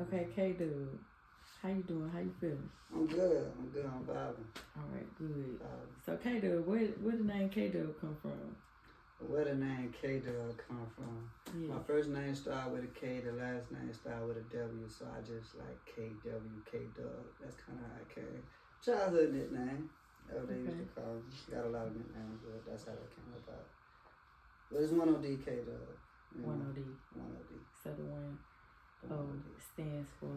Okay, KDubb. How you doing? How you feeling? I'm good. I'm vibing. All right, good. So KDubb, where the name KDubb come from? Where the name KDubb come from? Yeah. My first name started with a K, the last name started with a W, so I just like KW, KDubb. That's kind of how it came. Childhood nickname. That's what they used to call me. Got a lot of nicknames, but that's how it came about. But it's 1OD KDubb. 1OD. 1OD. So the one stands for?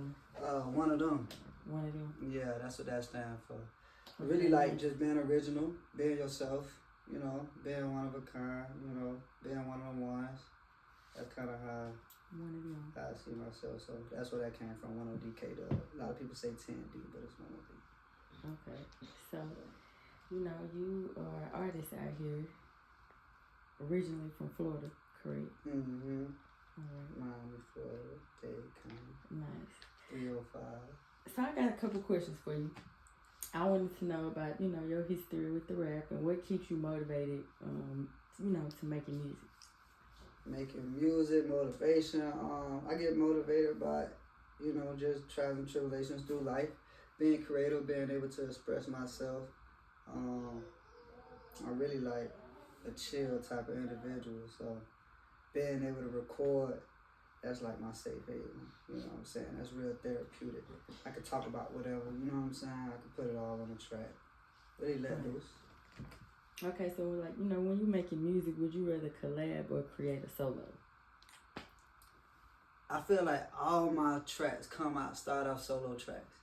One of them. One of them? Yeah, that's what that stands for. I really like just being original, being yourself, you know, being one of a kind, you know, being one of them ones. That's kind of how I see myself. So that's where that came from, 1OD KDubb. A lot of people say 10D, but it's 1OD. Okay. So, you know, you are an artist out here, originally from Florida, correct? Mm-hmm. All right. Miami, Florida, Dade County. Nice. 305. So I got a couple questions for you. I wanted to know about, you know, your history with the rap and what keeps you motivated, you know, to making music. Making music, motivation. I get motivated by, you know, just trials and tribulations through life. Being creative, being able to express myself. I'm really like a chill type of individual, so being able to record, that's like my safe haven. You know what I'm saying? That's real therapeutic. I could talk about whatever, you know what I'm saying? I could put it all on the track. Really let loose. Okay, so like, you know, when you're making music, would you rather collab or create a solo? I feel like all my tracks start off solo tracks.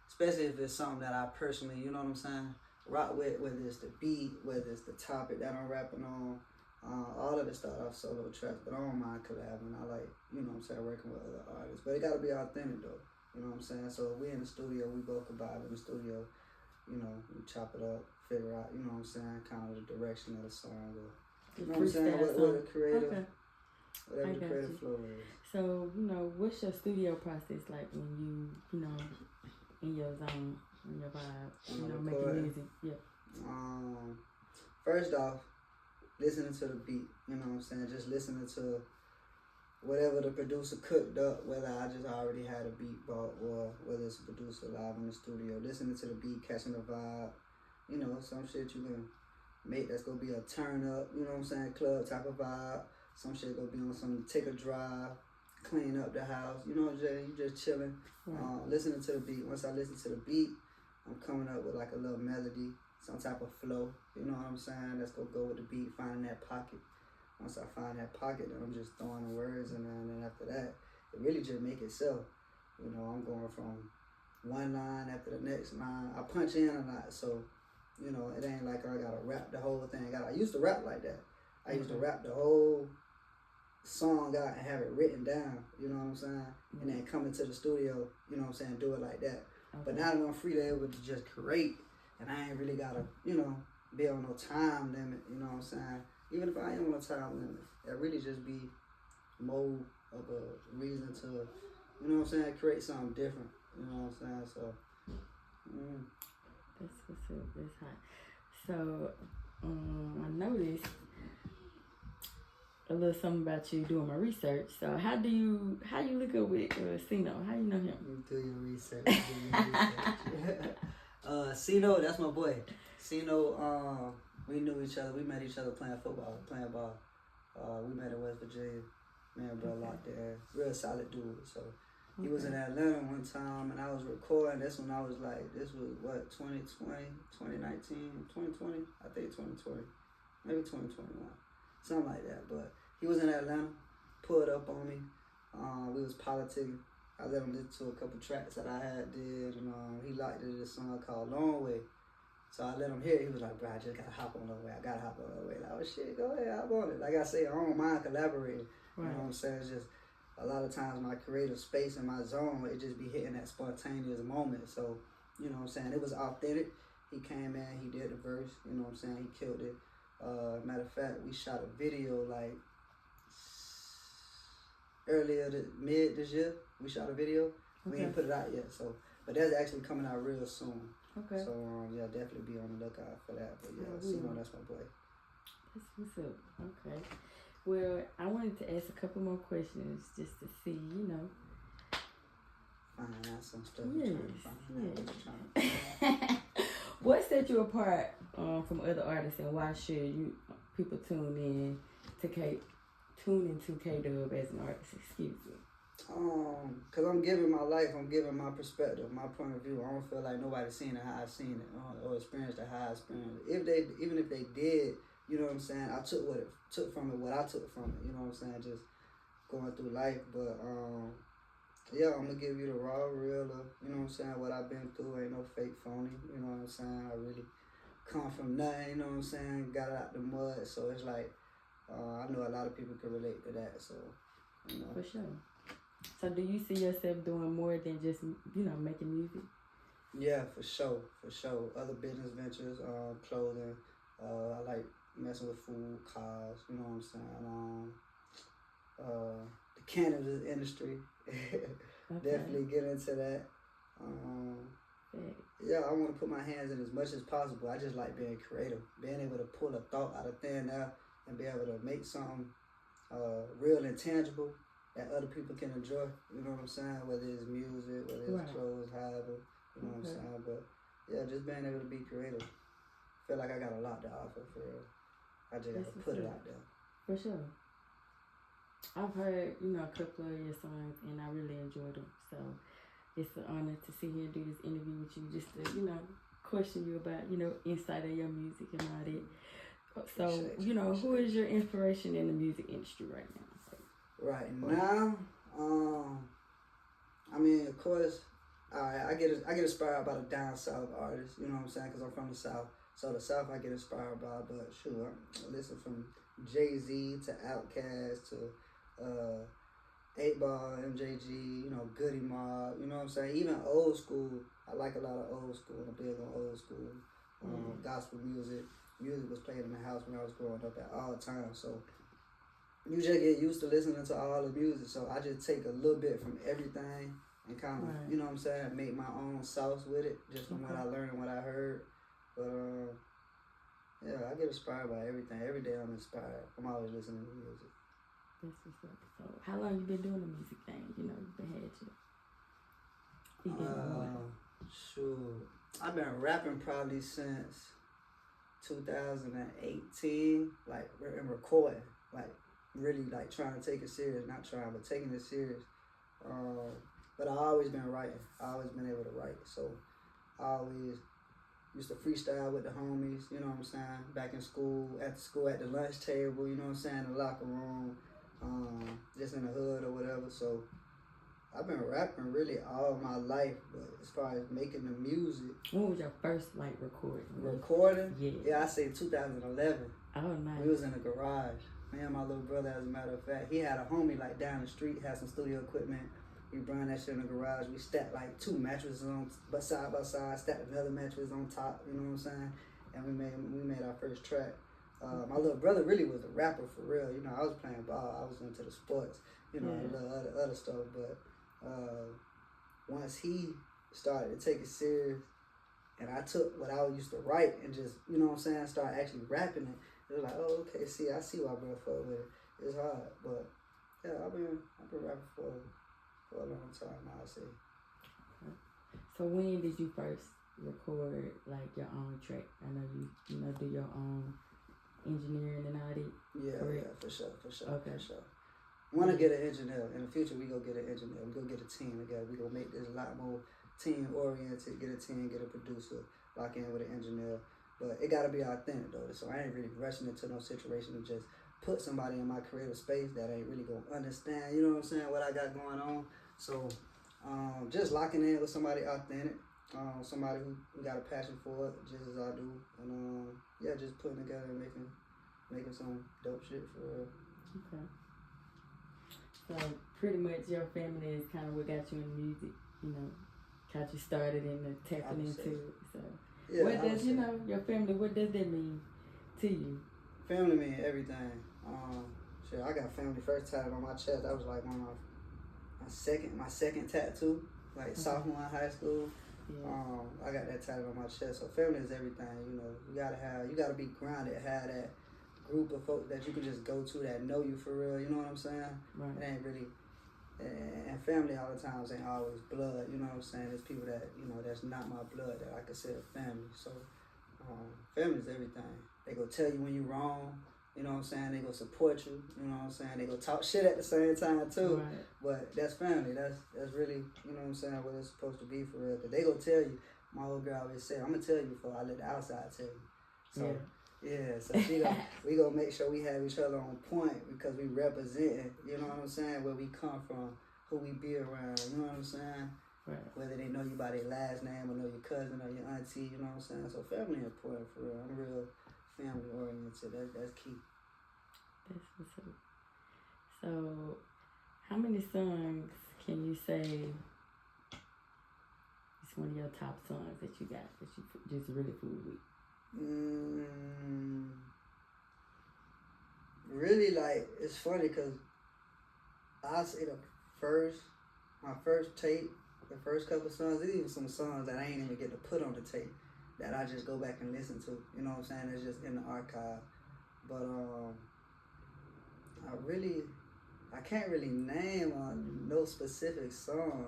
Especially if it's something that I personally, you know what I'm saying, rock with, whether it's the beat, whether it's the topic that I'm rapping on. All of it start off solo tracks, but I don't mind collabing. I like, you know what I'm saying, working with other artists. But it got to be authentic though, you know what I'm saying? So if we in the studio, we both vibe in the studio, you know, we chop it up, figure out, you know what I'm saying, kind of the direction of the song. Or, you know what I'm saying, what the creative, whatever the creative flow is. So, you know, what's your studio process like when you know, in your zone, in your vibe, you know, making music? Yeah. First off, listening to the beat, you know what I'm saying? Just listening to whatever the producer cooked up, whether I just already had a beat bought or whether it's a producer live in the studio. Listening to the beat, catching the vibe, you know, some shit you can make that's gonna be a turn up, you know what I'm saying, club type of vibe. Some shit gonna be on some take a drive, clean up the house, you know what I'm saying? You just chilling, listening to the beat. Once I listen to the beat, I'm coming up with like a little melody, some type of flow, you know what I'm saying? That's gonna go with the beat, finding that pocket. Once I find that pocket, then I'm just throwing the words in there, and then after that, it really just make itself. You know, I'm going from one line after the next line. I punch in a lot, so, you know, it ain't like I gotta rap the whole thing out. I used to rap like that. I used to rap the whole song out and have it written down, you know what I'm saying? And then come into the studio, you know what I'm saying, do it like that. But now that I'm free to able to just create, and I ain't really gotta, you know, be on no time limit, you know what I'm saying? Even if I am on a time limit, it really just be more of a reason to, you know what I'm saying, create something different, you know what I'm saying? So, That's what's up, that's hot. So, I noticed a little something about you doing my research. So how you look up with Sino? How you know him? You do your research. Sino, that's my boy. Sino, we knew each other. We met each other playing football, playing ball. We met in West Virginia. Me and bro locked there. Real solid dude. So he was in Atlanta one time, and I was recording. That's when I was like, this was what, 2020, 2019, 2020? I think 2020. Maybe 2021. Something like that. But he was in Atlanta, pulled up on me. We was politicking. I let him listen to a couple tracks that I had did, and he liked this song called Long Way. So I let him hear it. He was like, bro, I just gotta hop on the way. I gotta hop on the way. Like, oh shit, go ahead, hop on it. Like I say, I don't mind collaborating. You know what I'm saying? It's just a lot of times my creative space and my zone, it just be hitting that spontaneous moment. So, you know what I'm saying? It was authentic. He came in, he did the verse, you know what I'm saying? He killed it. Matter of fact, we shot a video like mid this year. We shot a video. We ain't put it out yet, so but that's actually coming out real soon. Okay. So yeah, definitely be on the lookout for that. But yeah, Sino, that's my boy. That's what's up. Okay. Well, I wanted to ask a couple more questions just to see, you know, find out some stuff. Yes. What set you apart from other artists, and why should people tune into KDubb as an artist? Excuse me. Cause I'm giving my life, I'm giving my perspective, my point of view. I don't feel like nobody's seen it how I've seen it, or experienced it how I experienced it. Even if they did, you know what I'm saying, I took from it what I took from it, you know what I'm saying, just going through life. But yeah, I'm gonna give you the raw, real, you know what I'm saying, what I've been through. Ain't no fake phony, you know what I'm saying. I really come from nothing, you know what I'm saying, got out the mud. So it's like, I know a lot of people can relate to that, so, you know. For sure. So do you see yourself doing more than just, making music? Yeah, for sure. Other business ventures, clothing. I like messing with food, cars, you know what I'm saying. The cannabis industry. Okay. Definitely get into that. Yeah, I want to put my hands in as much as possible. I just like being creative, being able to pull a thought out of thin air and be able to make something real and tangible that other people can enjoy, you know what I'm saying? Whether it's music, whether it's clothes, however, you know what I'm saying? But yeah, just being able to be creative. Feel like I got a lot to offer for real. I just gotta put it out there. For sure. I've heard, a couple of your songs and I really enjoyed them. So it's an honor to sit here and do this interview with you, just to, question you about, inside of your music and all that. So, who is your inspiration in the music industry right now? Right now, I mean, of course, I get inspired by the down south artists, you know what I'm saying, because I'm from the south. So the south I get inspired by, but sure, I listen from Jay-Z to Outkast to 8Ball, MJG, Goody Mob, you know what I'm saying, even old school. I like a lot of old school. I'm big on old school, gospel music. Music was played in the house when I was growing up at all times, so you just get used to listening to all the music. So I just take a little bit from everything and kind of, you know what I'm saying, make my own sauce with it, just from what I learned and what I heard. But yeah, I get inspired by everything. Every day I'm inspired. I'm always listening to music. That's what's up. So how long you been doing the music thing? You've been Sure. I've been rapping probably since 2018, like, and recording, like, really, like, trying to take it serious. Not trying, but taking it serious. But I always been writing. I always been able to write. So I always used to freestyle with the homies, you know what I'm saying, back in school, at the lunch table, you know what I'm saying, in the locker room, just in the hood or whatever. So I've been rapping really all my life, but as far as making the music. When was your first, recording? Recording? Yeah. Yeah, I say 2011. Oh, nice. We was in the garage. Me and my little brother, as a matter of fact, he had a homie, down the street, had some studio equipment. We brought that shit in the garage. We stacked, 2 mattresses on, side by side, stacked another mattress on top, you know what I'm saying? And we made our first track. My little brother really was a rapper for real. I was playing ball. I was into the sports, and the other stuff. But once he started to take it serious, and I took what I used to write and just, you know what I'm saying, start actually rapping it, it was like, oh, okay, I see why bro fuck with it. It's hard, but yeah, I've been rapping for a long time, I'll say. Okay. So when did you first record your own track? I know you do your own engineering and all that. Yeah, for sure. Okay. For sure. Want to get an engineer. In the future, we go get an engineer. We go get a team together. We gonna make this a lot more team-oriented. Get a team, get a producer, lock in with an engineer. But it gotta be authentic though. So I ain't really rushing into no situation to just put somebody in my creative space that ain't really gonna understand, you know what I'm saying, what I got going on. So just locking in with somebody authentic, somebody who got a passion for it, just as I do. And yeah, just putting together and making some dope shit for real. Okay. So pretty much your family is kind of what got you in music, got you started in the tapping into it. So yeah, what does, your family, what does that mean to you? Family mean everything. Shit, I got family first tatted on my chest. That was one of my second tattoo, sophomore in high school. Yeah. I got that tatted on my chest. So family is everything. You gotta be grounded, have that group of folks that you can just go to that know you for real. You know what I'm saying? Right. It ain't really And family all the times ain't always blood, you know what I'm saying? There's people that, you know, that's not my blood that I consider family. So, family's everything. They go tell you when you're wrong, you know what I'm saying? They go support you, you know what I'm saying? They go talk shit at the same time too. Right. But that's family. That's really, you know what I'm saying, what it's supposed to be for real. Cause they go tell you, my old girl always said, I'm gonna tell you before I let the outside tell you. So, yeah, so we gonna make sure we have each other on point because we representing, you know what I'm saying, where we come from, who we be around, you know what I'm saying? Right. Whether they know you by their last name or know your cousin or your auntie, you know what I'm saying? So family important for real. I'm real family oriented. That's key. That's what's up. So, how many songs can you say is one of your top songs that you got that you just really fool with? Really, like, it's funny because I say my first tape, the first couple songs, there's even some songs that I ain't even get to put on the tape that I just go back and listen to. You know what I'm saying? It's just in the archive. But I can't really name no specific song.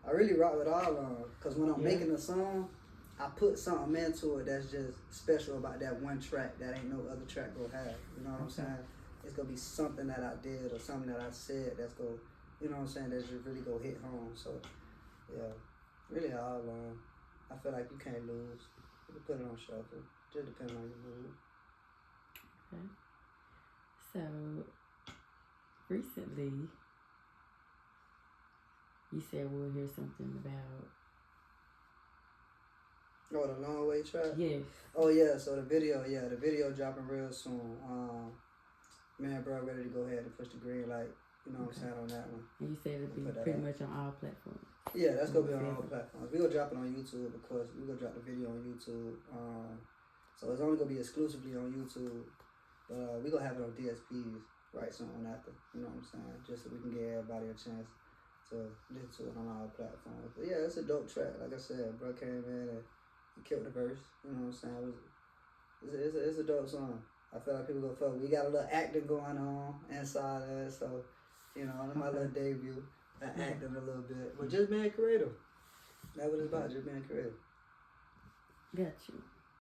I really rock with all of them because when I'm making a song, I put something into it that's just special about that one track that ain't no other track gonna have. You know what I'm saying? It's gonna be something that I did or something that I said that's gonna, you know what I'm saying, that's just really gonna hit home. So, yeah, really all along. I feel like you can't lose. You can put it on shuffle. Just depends on your mood. Okay. So, recently, you said we'll hear something about... Oh, the Long Way track? Yes. Oh, yeah, so the video dropping real soon. Man, bro, ready to go ahead and push the green light, you know what I'm saying, on that one. And you said it'll be pretty much on all platforms. Yeah, that's going to be on all platforms. We're going to drop it on YouTube, of course. We're going to drop the video on YouTube. So it's only going to be exclusively on YouTube. But we're going to have it on DSPs right soon after, you know what I'm saying, just so we can give everybody a chance to listen to it on all platforms. But yeah, it's a dope track. Like I said, bro came in and he killed the verse, you know what I'm saying. It's a dope song. I feel like people gonna fuck. We got a little acting going on inside of it, so you know, on my little debut, acting a little bit, but just being creative. That's what it's about, just being creative. Got you.